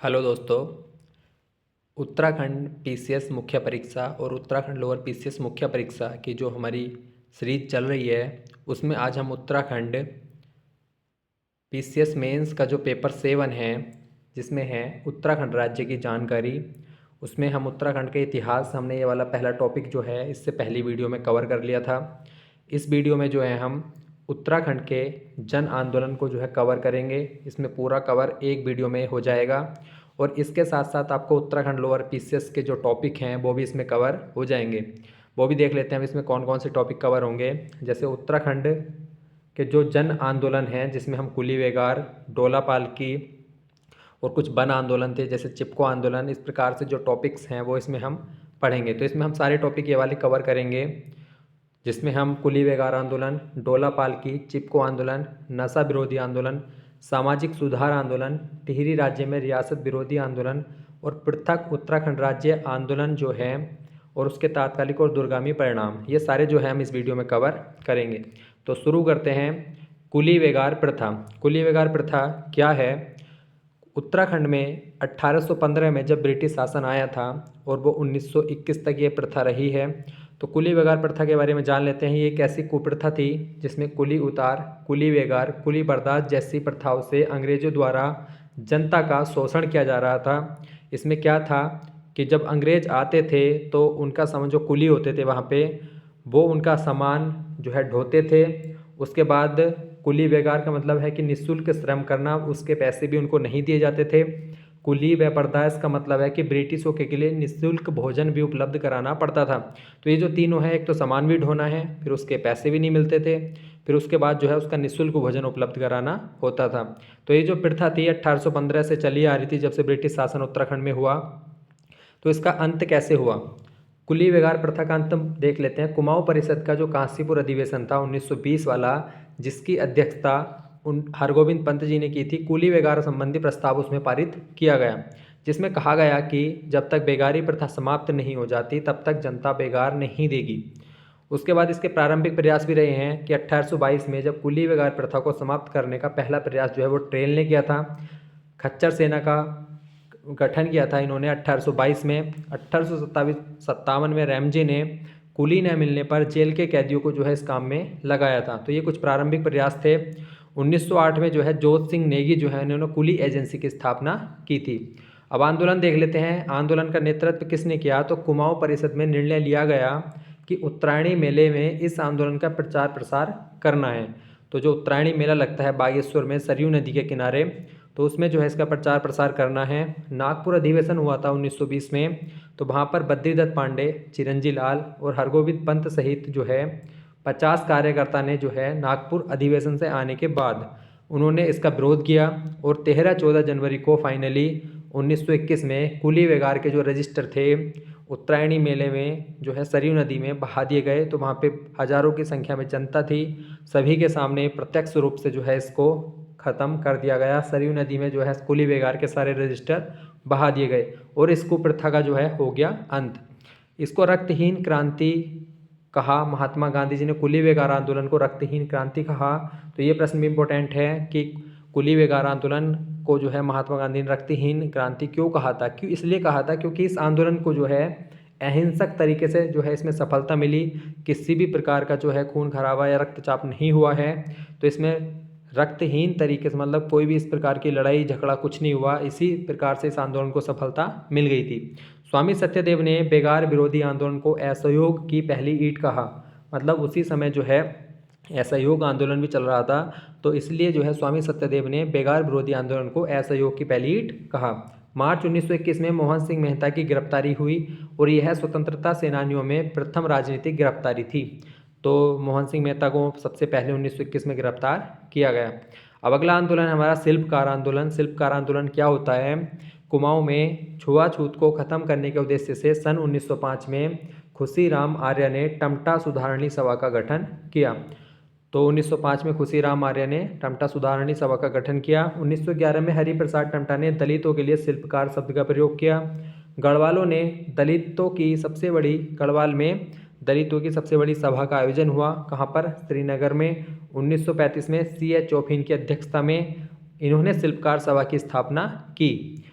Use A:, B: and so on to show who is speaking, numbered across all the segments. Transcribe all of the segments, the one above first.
A: Hello दोस्तों। Uttarakhand PCS मुख्य परीक्षा और उत्तराखंड लोअर पीसीएस मुख्य परीक्षा की जो हमारी सीरीज चल रही है उसमें आज हम उत्तराखंड पीसीएस मेंस का जो पेपर 7 है जिसमें है उत्तराखंड राज्य की जानकारी, उसमें हम उत्तराखंड के इतिहास हमने ये वाला पहला टॉपिक जो है इससे पहली वीडियो में कवर कर लिया था। इस वीडियो में जो है हम उत्तराखंड के जन आंदोलन को जो है कवर करेंगे। इसमें पूरा कवर एक वीडियो में हो जाएगा और इसके साथ साथ आपको उत्तराखंड लोअर पीसीएस के जो टॉपिक हैं वो भी इसमें कवर हो जाएंगे। वो भी देख लेते हैं हम इसमें कौन कौन से टॉपिक कवर होंगे। जैसे उत्तराखंड के जो जन आंदोलन हैं जिसमें हम कुली वेगार, डोला पालकी और कुछ वन आंदोलन थे जैसे चिपको आंदोलन, इस प्रकार से जो टॉपिक्स हैं वो इसमें हम पढ़ेंगे। तो इसमें हम सारे टॉपिक ये वाले कवर करेंगे जिसमें हम कुली वेगार आंदोलन, डोला पालकी, चिपको आंदोलन, नशा विरोधी आंदोलन, सामाजिक सुधार आंदोलन, टिहरी राज्य में रियासत विरोधी आंदोलन और पृथक उत्तराखंड राज्य आंदोलन जो है और उसके तात्कालिक और दूरगामी परिणाम, ये सारे जो है हम इस वीडियो में कवर करेंगे। तो शुरू करते हैं। कुली वेगार प्रथा। कुली वेगार प्रथा क्या है? उत्तराखंड में 1815 में जब ब्रिटिश शासन आया था और वो 1921 तक ये प्रथा रही है। तो कुली वेगार प्रथा के बारे में जान लेते हैं। ये एक ऐसी कुप्रथा थी जिसमें कुली उतार, कुली वेगार, कुली बर्दाश्त जैसी प्रथाओं से अंग्रेजों द्वारा जनता का शोषण किया जा रहा था। इसमें क्या था कि जब अंग्रेज आते थे तो उनका जो कुली होते थे वहाँ पे वो उनका सामान जो है ढोते थे। उसके बाद कुली वेगार का मतलब है कि निःशुल्क श्रम करना, उसके पैसे भी उनको नहीं दिए जाते थे। कुली व बर्दाश्त का मतलब है कि ब्रिटिशों के लिए निःशुल्क भोजन भी उपलब्ध कराना पड़ता था। तो ये जो तीनों है, एक तो सामान भी ढोना है, फिर उसके पैसे भी नहीं मिलते थे, फिर उसके बाद जो है उसका निःशुल्क भोजन उपलब्ध कराना होता था। तो ये जो प्रथा थी 1815 से चली आ रही थी जब से ब्रिटिश शासन उत्तराखंड में हुआ। तो इसका अंत कैसे हुआ? कुली वेगार प्रथा का अंत देख लेते हैं। कुमाऊं परिषद का जो कांसीपुर अधिवेशन था 1920 वाला, जिसकी अध्यक्षता हरगोविंद पंत जी ने की थी, कुली वेगार संबंधी प्रस्ताव उसमें पारित किया गया जिसमें कहा गया कि जब तक बेगारी प्रथा समाप्त नहीं हो जाती तब तक जनता बेगार नहीं देगी। उसके बाद इसके प्रारंभिक प्रयास भी रहे हैं कि 1822 में जब कुली वेगार प्रथा को समाप्त करने का पहला प्रयास जो है वो ट्रेल ने किया था। खच्चर सेना का गठन किया था इन्होंने 1822 में। 1857 में रैमजे ने कुली न मिलने पर जेल के कैदियों को जो है इस काम में लगाया था। तो ये कुछ प्रारंभिक प्रयास थे। 1908 में जो है जोत सिंह नेगी जो है इन्होंने कुली एजेंसी की स्थापना की थी। अब आंदोलन देख लेते हैं। आंदोलन का नेतृत्व किसने किया? तो कुमाऊं परिषद में निर्णय लिया गया कि उत्तरायणी मेले में इस आंदोलन का प्रचार प्रसार करना है। तो जो उत्तरायणी मेला लगता है बागेश्वर में सरयू नदी के किनारे, तो उसमें जो है इसका प्रचार प्रसार करना है। नागपुर अधिवेशन हुआ था 1920 में, तो वहाँ पर बद्रीदत्त पांडे, चिरंजी लाल और हरगोविंद पंत सहित जो है 50 कार्यकर्ता ने जो है नागपुर अधिवेशन से आने के बाद उन्होंने इसका विरोध किया और 13-14 जनवरी को फाइनली 1921 में कुली वेगार के जो रजिस्टर थे उत्तरायणी मेले में जो है सरयू नदी में बहा दिए गए। तो वहाँ पे हजारों की संख्या में जनता थी, सभी के सामने प्रत्यक्ष रूप से जो है इसको ख़त्म कर दिया गया। सरयू नदी में जो है कुली वेगार के सारे रजिस्टर बहा दिए गए और इस कुप्रथा का जो है हो गया अंत। इसको रक्तहीन क्रांति कहा। महात्मा गांधी जी ने कुली वेगार आंदोलन को रक्तहीन क्रांति कहा। तो ये प्रश्न भी इम्पोर्टेंट है कि कुली वेगार आंदोलन को जो है महात्मा गांधी ने रक्तहीन क्रांति क्यों कहा था? क्यों इसलिए कहा था क्योंकि इस आंदोलन को जो है अहिंसक तरीके से जो है इसमें सफलता मिली। किसी भी प्रकार का जो है खून खराबा या रक्तचाप नहीं हुआ है। तो इसमें रक्तहीन तरीके से मतलब कोई भी इस प्रकार की लड़ाई झगड़ा कुछ नहीं हुआ। इसी प्रकार से इस आंदोलन को सफलता मिल गई थी। स्वामी सत्यदेव ने बेगार विरोधी आंदोलन को असहयोग की पहली ईंट कहा। मतलब उसी समय जो है असहयोग आंदोलन भी चल रहा था, तो इसलिए जो है स्वामी सत्यदेव ने बेगार विरोधी आंदोलन को असहयोग की पहली ईंट कहा। मार्च 1921 में मोहन सिंह मेहता की गिरफ्तारी हुई और यह स्वतंत्रता सेनानियों में प्रथम राजनीतिक गिरफ्तारी थी। तो मोहन सिंह मेहता को सबसे पहले 1921 में गिरफ्तार किया गया। अब अगला आंदोलन हमारा शिल्पकार आंदोलन। शिल्पकार आंदोलन क्या होता है? कुमाऊं में छुआछूत को खत्म करने के उद्देश्य से सन 1905 में खुशीराम आर्य ने टमटा सुधारणी सभा का गठन किया। तो 1905 में खुशीराम आर्य ने टमटा सुधारणी सभा का गठन किया। 1911 में हरिप्रसाद टमटा ने दलितों के लिए शिल्पकार शब्द का प्रयोग किया। गढ़वालों ने गढ़वाल में दलितों की सबसे बड़ी सभा का आयोजन हुआ। कहाँ पर? श्रीनगर में। 1935 में C.H. चौफीन की अध्यक्षता में इन्होंने शिल्पकार सभा की स्थापना की।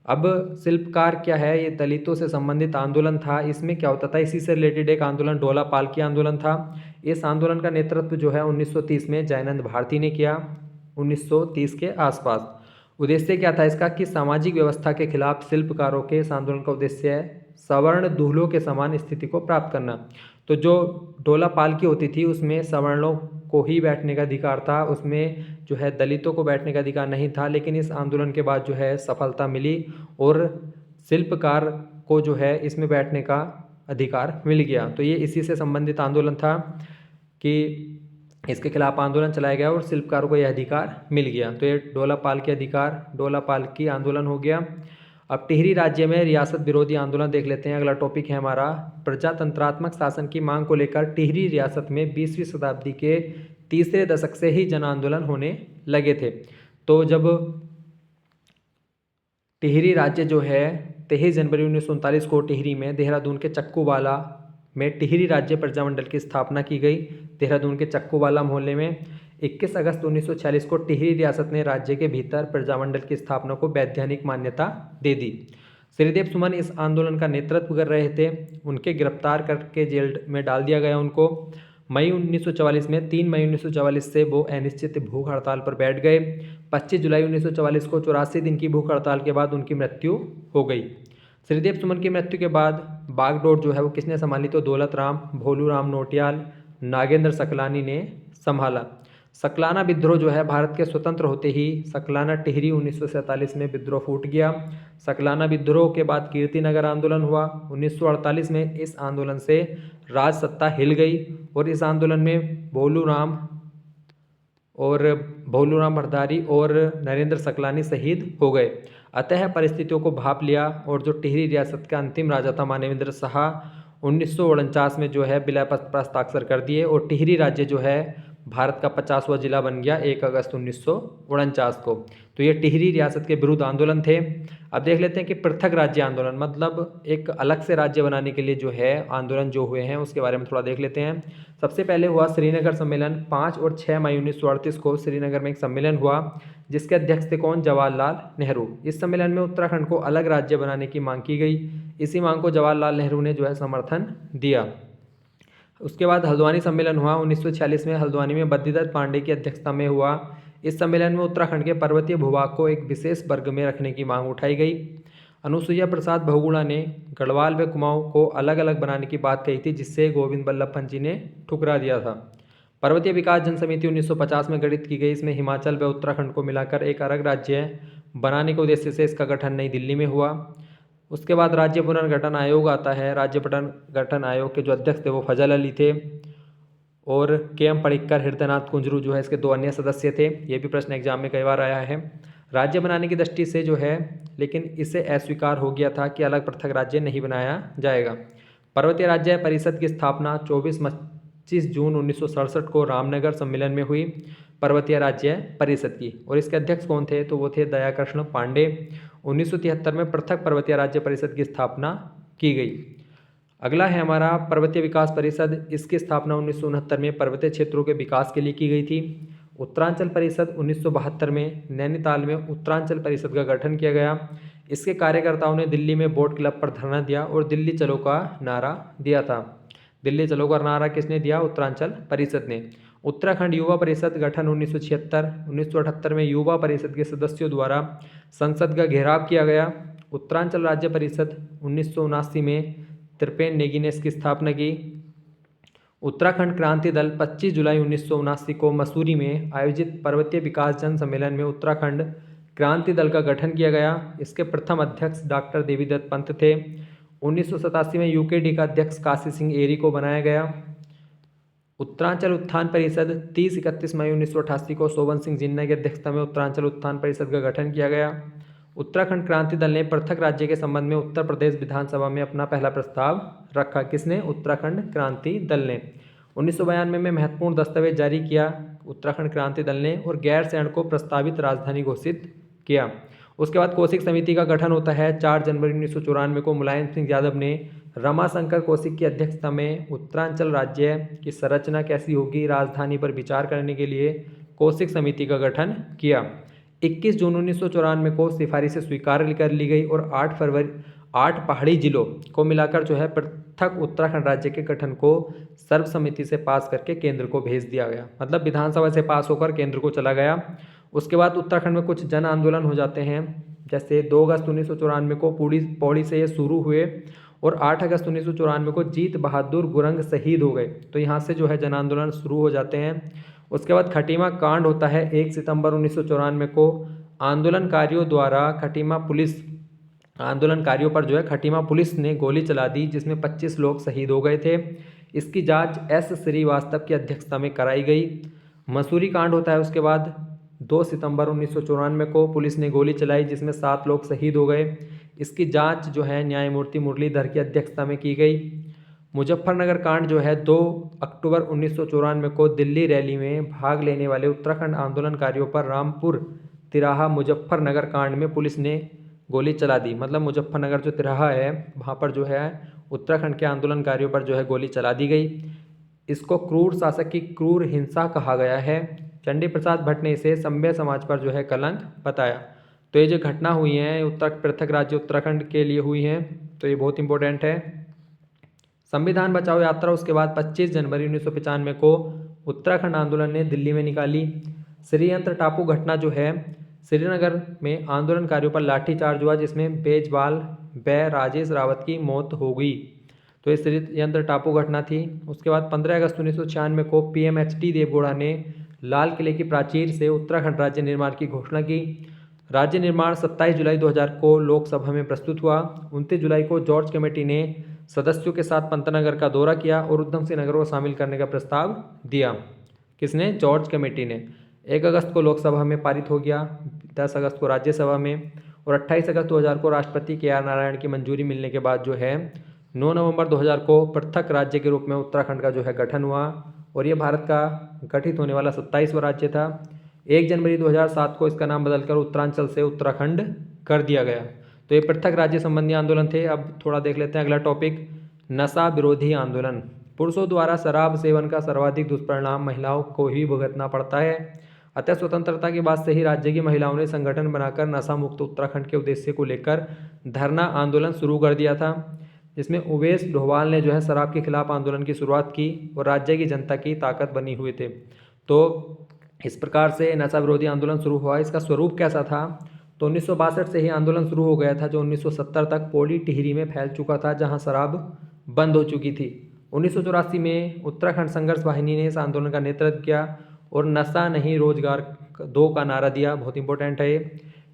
A: अब शिल्पकार क्या है, ये दलितों से संबंधित आंदोलन था। इसमें क्या होता था, इसी से रिलेटेड एक आंदोलन ढोला पालकी आंदोलन था। इस आंदोलन का नेतृत्व जो है 1930 में जयानंद भारती ने किया, 1930 के आसपास। उद्देश्य क्या था इसका कि सामाजिक व्यवस्था के खिलाफ शिल्पकारों के इस आंदोलन का उद्देश्य है सवर्ण दूल्हों के समान स्थिति को प्राप्त करना। तो जो ढोला पालकी होती थी उसमें सवर्णों को ही बैठने का अधिकार था, उसमें जो है दलितों को बैठने का अधिकार नहीं था। लेकिन इस आंदोलन के बाद जो है सफलता मिली और शिल्पकार को जो है इसमें बैठने का अधिकार मिल गया। तो ये इसी से संबंधित आंदोलन था कि इसके खिलाफ आंदोलन चलाया गया और शिल्पकारों को यह अधिकार मिल गया। तो ये ढोला पालकी आंदोलन हो गया। अब टिहरी राज्य में रियासत विरोधी आंदोलन देख लेते हैं। अगला टॉपिक है हमारा प्रजातंत्रात्मक शासन की मांग को लेकर टिहरी रियासत में 20वीं शताब्दी के तीसरे दशक से ही जन आंदोलन होने लगे थे। तो जब टिहरी राज्य जो है 23 जनवरी 1939 को टिहरी में देहरादून के चक्कूवाला में टिहरी राज्य प्रजामंडल की स्थापना की गई। देहरादून के चक्कूवाला मोहल्ले में 21 अगस्त 1946 को टिहरी रियासत ने राज्य के भीतर प्रजामंडल की स्थापना को वैधानिक मान्यता दे दी। श्रीदेव सुमन इस आंदोलन का नेतृत्व कर रहे थे। उनके गिरफ्तार करके जेल में डाल दिया गया उनको। मई 1944 में 3 मई 1944 से वो अनिश्चित भूख हड़ताल पर बैठ गए। 25 जुलाई 1944 को 84 दिन की भूख हड़ताल के बाद उनकी मृत्यु हो गई। श्रीदेव सुमन की मृत्यु के बाद बागडोर जो है वो किसने संभाली, तो दौलत राम, भोलू राम नोटियाल, नागेंद्र सकलानी ने संभाला। सकलाना विद्रोह जो है भारत के स्वतंत्र होते ही सकलाना टिहरी 1947 में विद्रोह फूट गया। सकलाना विद्रोह के बाद कीर्तिनगर आंदोलन हुआ। 1948 में इस आंदोलन से राज सत्ता हिल गई और इस आंदोलन में भोलू राम भरदारी और नरेंद्र सकलानी शहीद हो गए। अतः परिस्थितियों को भांप लिया और जो टिहरी रियासत का अंतिम राजा था मानवेंद्र शाह 1949 में जो है विलय पत्र पर हस्ताक्षर कर दिए और टिहरी राज्य जो है भारत का 50वां जिला बन गया 1 अगस्त 1949 को। तो ये टिहरी रियासत के विरुद्ध आंदोलन थे। अब देख लेते हैं कि पृथक राज्य आंदोलन मतलब एक अलग से राज्य बनाने के लिए जो है आंदोलन जो हुए हैं उसके बारे में थोड़ा देख लेते हैं। सबसे पहले हुआ श्रीनगर सम्मेलन। 5 और 6 मई 1938 को श्रीनगर में एक सम्मेलन हुआ जिसके अध्यक्ष थे कौन, जवाहरलाल नेहरू। इस सम्मेलन में उत्तराखंड को अलग राज्य बनाने की मांग की गई। इसी मांग को जवाहरलाल नेहरू ने जो है समर्थन दिया। उसके बाद हल्द्वानी सम्मेलन हुआ 1946 में। हल्द्वानी में बद्रीदत्त पांडे की अध्यक्षता में हुआ। इस सम्मेलन में उत्तराखंड के पर्वतीय भूभाग को एक विशेष वर्ग में रखने की मांग उठाई गई। अनुसुईया प्रसाद बहुगुणा ने गढ़वाल व कुमाऊं को अलग अलग बनाने की बात कही थी जिससे गोविंद बल्लभ पंत जी ने ठुकरा दिया था। पर्वतीय विकास जन समिति 1950 में गठित की गई। इसमें हिमाचल व उत्तराखंड को मिलाकर एक अलग राज्य बनाने के उद्देश्य से इसका गठन नई दिल्ली में हुआ। उसके बाद राज्य पुनर्गठन आयोग आता है। राज्य पुनर्गठन आयोग के जो अध्यक्ष थे वो फजल अली थे और के.एम. पडिक्कर, हृदयनाथ कुंजरू जो है इसके 2 अन्य सदस्य थे। ये भी प्रश्न एग्जाम में कई बार आया है। राज्य बनाने की दृष्टि से जो है लेकिन इसे अस्वीकार हो गया था कि अलग पृथक राज्य नहीं बनाया जाएगा। पर्वतीय राज्य परिषद की स्थापना 24 जून 1967 को रामनगर सम्मेलन में हुई पर्वतीय राज्य परिषद की और इसके अध्यक्ष कौन थे, तो वो थे दयाकृष्ण पांडे। 1973 में पृथक पर्वतीय राज्य परिषद की स्थापना की गई। अगला है हमारा पर्वतीय विकास परिषद। इसकी स्थापना 1969 में पर्वतीय क्षेत्रों के विकास के लिए की गई थी। उत्तरांचल परिषद 1972 में नैनीताल में उत्तरांचल परिषद का गठन किया गया। इसके कार्यकर्ताओं ने दिल्ली में बोट क्लब पर धरना दिया और दिल्ली चलो का नारा दिया था। दिल्ली चलो का नारा किसने दिया, उत्तरांचल परिषद ने। उत्तराखंड युवा परिषद गठन 1976। 1978 में युवा परिषद के सदस्यों द्वारा संसद का घेराव किया गया। उत्तरांचल राज्य परिषद 1979 में त्रिपेन नेगी ने इसकी स्थापना की। उत्तराखंड क्रांति दल 25 जुलाई 1979 को मसूरी में आयोजित पर्वतीय विकास जन सम्मेलन में उत्तराखंड क्रांति दल का गठन किया गया। इसके प्रथम अध्यक्ष डॉक्टर देवीदत्त पंत थे। 1987 में यूकेडी का अध्यक्ष काशी सिंह एरी को बनाया गया। उत्तरांचल उत्थान परिषद 30-31 मई 1988 को सोवन सिंह जिन्ना की अध्यक्षता में उत्तरांचल उत्थान परिषद का गठन किया गया। उत्तराखंड क्रांति दल ने पृथक राज्य के संबंध में उत्तर प्रदेश विधानसभा में अपना पहला प्रस्ताव रखा। किसने, उत्तराखंड क्रांति दल ने। 1992 में महत्वपूर्ण दस्तावेज जारी किया उत्तराखंड क्रांति दल ने और गैरसैंण को प्रस्तावित राजधानी घोषित किया। उसके बाद कौशिक समिति का गठन होता है। 4 जनवरी 1994 को मुलायम सिंह यादव ने रमाशंकर कौशिक की अध्यक्षता में उत्तरांचल राज्य की संरचना कैसी होगी, राजधानी पर विचार करने के लिए कौशिक समिति का गठन किया। 21 जून 1994 को सिफारिशें स्वीकार कर ली गई और 8 पहाड़ी जिलों को मिलाकर जो है पृथक उत्तराखंड राज्य के गठन को सर्वसम्मति से पास करके केंद्र को भेज दिया गया। मतलब विधानसभा से पास होकर केंद्र को चला गया। उसके बाद उत्तराखंड में कुछ जन आंदोलन हो जाते हैं, जैसे 2 अगस्त 1994 को पौड़ी से ये शुरू हुए और 8 अगस्त 1994 को जीत बहादुर गुरंग शहीद हो गए। तो यहाँ से जो है जन आंदोलन शुरू हो जाते हैं। उसके बाद खटीमा कांड होता है 1 सितंबर 1994 को। आंदोलनकारियों पर जो है खटीमा पुलिस ने गोली चला दी, जिसमें 25 लोग शहीद हो गए थे। इसकी जांच एस श्रीवास्तव की अध्यक्षता में कराई गई। मसूरी कांड होता है उसके बाद 2 सितंबर 1994 को पुलिस ने गोली चलाई, जिसमें 7 लोग शहीद हो गए। इसकी जांच जो है न्यायमूर्ति मुरलीधर की अध्यक्षता में की गई। मुजफ्फरनगर कांड जो है 2 अक्टूबर 1994 को दिल्ली रैली में भाग लेने वाले उत्तराखंड आंदोलनकारियों पर रामपुर तिराहा मुजफ्फरनगर कांड में पुलिस ने गोली चला दी। मतलब मुजफ्फरनगर जो तिराहा है वहाँ पर जो है उत्तराखंड के आंदोलनकारियों पर जो है गोली चला दी गई। इसको क्रूर शासक की क्रूर हिंसा कहा गया है। चंडी प्रसाद भट्ट ने इसे सभ्य समाज पर जो है कलंक बताया। तो ये जो घटना हुई है पृथक राज्य उत्तराखंड के लिए हुई हैं, तो ये बहुत इंपॉर्टेंट है। संविधान बचाओ यात्रा उसके बाद 25 जनवरी 1995 को उत्तराखंड आंदोलन ने दिल्ली में निकाली। श्रीयंत्र टापू घटना जो है श्रीनगर में आंदोलनकारियों पर लाठीचार्ज हुआ, जिसमें बेजबाल राजेश रावत की मौत हो गई। तो ये श्रीयंत्र टापू घटना थी। उसके बाद 15 अगस्त 1996 को PMHD देवगौड़ा ने लाल किले की प्राचीर से उत्तराखंड राज्य निर्माण की घोषणा की। राज्य निर्माण 27 जुलाई 2000 को लोकसभा में प्रस्तुत हुआ। 29 जुलाई को जॉर्ज कमेटी ने सदस्यों के साथ पंतनगर का दौरा किया और उधम सिंह नगर को शामिल करने का प्रस्ताव दिया। किसने? जॉर्ज कमेटी ने। 1 अगस्त को लोकसभा में पारित हो गया, 10 अगस्त को राज्यसभा में और 28 अगस्त 2000 को राष्ट्रपति KR नारायण की मंजूरी मिलने के बाद जो है 9 नवंबर 2000 को पृथक राज्य के रूप में उत्तराखंड का जो है गठन हुआ और ये भारत का गठित होने वाला 27वां राज्य था। 1 जनवरी 2007 को इसका नाम बदलकर उत्तरांचल से उत्तराखंड कर दिया गया। तो ये पृथक राज्य संबंधी आंदोलन थे। अब थोड़ा देख लेते हैं अगला टॉपिक, नशा विरोधी आंदोलन। पुरुषों द्वारा शराब सेवन का सर्वाधिक दुष्परिणाम महिलाओं को ही भुगतना पड़ता है। अतः स्वतंत्रता के बाद से ही राज्य की महिलाओं ने संगठन बनाकर नशा मुक्त उत्तराखंड के उद्देश्य को लेकर धरना आंदोलन शुरू कर दिया था, जिसमें उवेश ढोवाल ने जो है शराब के खिलाफ आंदोलन की शुरुआत की और राज्य की जनता की ताकत बनी हुए थे। तो इस प्रकार से नशा विरोधी आंदोलन शुरू हुआ। इसका स्वरूप कैसा था? तो 1962 से ही आंदोलन शुरू हो गया था, जो 1970 तक पौड़ी टिहरी में फैल चुका था, जहां शराब बंद हो चुकी थी। 1984 में उत्तराखंड संघर्ष वाहिनी ने इस आंदोलन का नेतृत्व किया और नशा नहीं रोजगार 2 का नारा दिया। बहुत इंपॉर्टेंट है ये,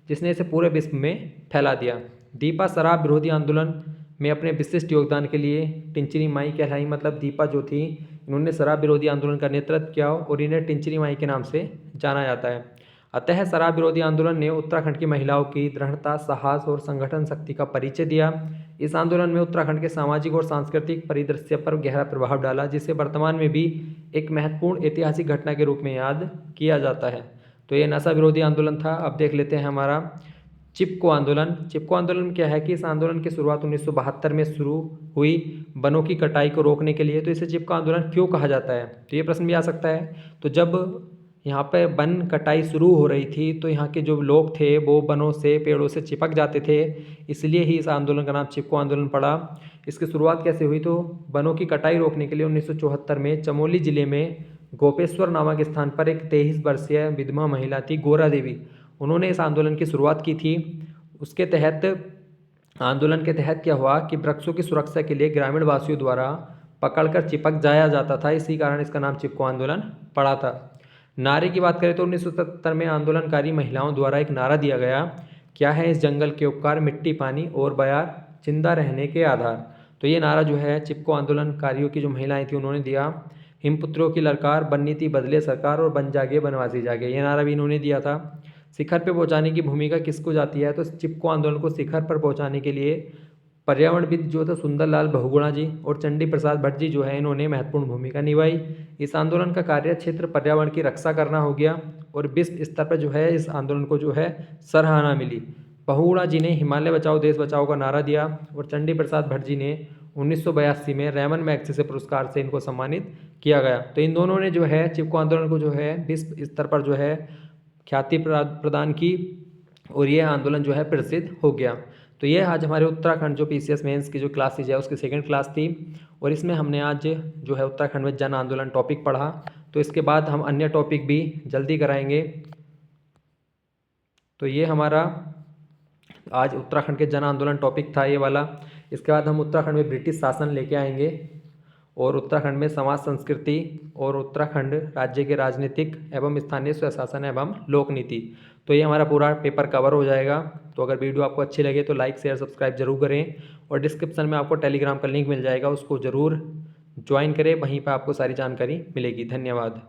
A: जिसने इसे पूरे विश्व में फैला दिया। दीपा शराब विरोधी आंदोलन में अपने विशिष्ट योगदान के लिए टिंचरी माई कहलाई। मतलब दीपा जो थी, इन्होंने शराब विरोधी आंदोलन का नेतृत्व किया और इन्हें टिंचरी माई के नाम से जाना जाता है। अतः शराब विरोधी आंदोलन ने उत्तराखंड की महिलाओं की दृढ़ता, साहस और संगठन शक्ति का परिचय दिया। इस आंदोलन में उत्तराखंड के सामाजिक और सांस्कृतिक परिदृश्य पर गहरा प्रभाव डाला, जिसे वर्तमान में भी एक महत्वपूर्ण ऐतिहासिक घटना के रूप में याद किया जाता है। तो ये नशा विरोधी आंदोलन था। अब देख लेते हैं हमारा चिपको आंदोलन। चिपको आंदोलन क्या है कि इस आंदोलन की शुरुआत 1972 में शुरू हुई वनों की कटाई को रोकने के लिए। तो इसे चिपको आंदोलन क्यों कहा जाता है, तो ये प्रश्न भी आ सकता है। तो जब यहाँ पे वन कटाई शुरू हो रही थी तो यहाँ के जो लोग थे वो वनों से, पेड़ों से चिपक जाते थे, इसलिए ही इस आंदोलन का नाम चिपको आंदोलन पड़ा। इसकी शुरुआत कैसे हुई? तो वनों की कटाई रोकने के लिए 1974 में चमोली जिले में गोपेश्वर नामक स्थान पर एक 23 वर्षीय विधवा महिला थी, गोरा देवी। उन्होंने इस आंदोलन की शुरुआत की थी। उसके तहत आंदोलन के तहत क्या हुआ कि वृक्षों की सुरक्षा के लिए ग्रामीण वासियों द्वारा पकड़कर चिपक जाया जाता था, इसी कारण इसका नाम चिपको आंदोलन पड़ा था। नारे की बात करें तो 1977 में आंदोलनकारी महिलाओं द्वारा एक नारा दिया गया, क्या है इस जंगल के उपकार, मिट्टी पानी और बयार, जिंदा रहने के आधार। तो ये नारा जो है चिपको आंदोलनकारियों की जो महिलाएं थी उन्होंने दिया। हिमपुत्रियों की ललकार, बननीति बदले सरकार और बन जागे बनवासी जागे, ये नारा भी इन्होंने दिया था। शिखर पर पहुंचाने की भूमिका किसको जाती है? तो चिपको आंदोलन को शिखर पर पहुंचाने के लिए पर्यावरणविद जो थे सुंदरलाल बहुगुणा जी और चंडी प्रसाद भट्ट जी जो है इन्होंने महत्वपूर्ण भूमिका निभाई। इस आंदोलन का कार्य क्षेत्र पर्यावरण की रक्षा करना हो गया और विश्व स्तर पर जो है इस आंदोलन को जो है सराहना मिली। बहुगुणा जी ने हिमालय बचाओ देश बचाओ का नारा दिया और चंडी प्रसाद भट्ट जी ने 1982 में रैमन मैग्सेसे पुरस्कार से इनको सम्मानित किया गया। तो इन दोनों ने जो है चिपको आंदोलन को जो है विश्व स्तर पर जो है ख्याति प्रदान की और ये आंदोलन जो है प्रसिद्ध हो गया। तो ये आज हमारे उत्तराखंड जो PCS मेंस की जो क्लासेज है उसकी सेकंड क्लास थी और इसमें हमने आज जो है उत्तराखंड में जन आंदोलन टॉपिक पढ़ा। तो इसके बाद हम अन्य टॉपिक भी जल्दी कराएंगे। तो ये हमारा आज उत्तराखंड के जन आंदोलन टॉपिक था ये वाला। इसके बाद हम उत्तराखंड में ब्रिटिश शासन लेके आएंगे और उत्तराखंड में समाज संस्कृति और उत्तराखंड राज्य के राजनीतिक एवं स्थानीय स्वशासन एवं लोक नीति। तो ये हमारा पूरा पेपर कवर हो जाएगा। तो अगर वीडियो आपको अच्छी लगे तो लाइक शेयर सब्सक्राइब जरूर करें और डिस्क्रिप्शन में आपको टेलीग्राम का लिंक मिल जाएगा, उसको ज़रूर ज्वाइन करें, वहीं पर आपको सारी जानकारी मिलेगी। धन्यवाद।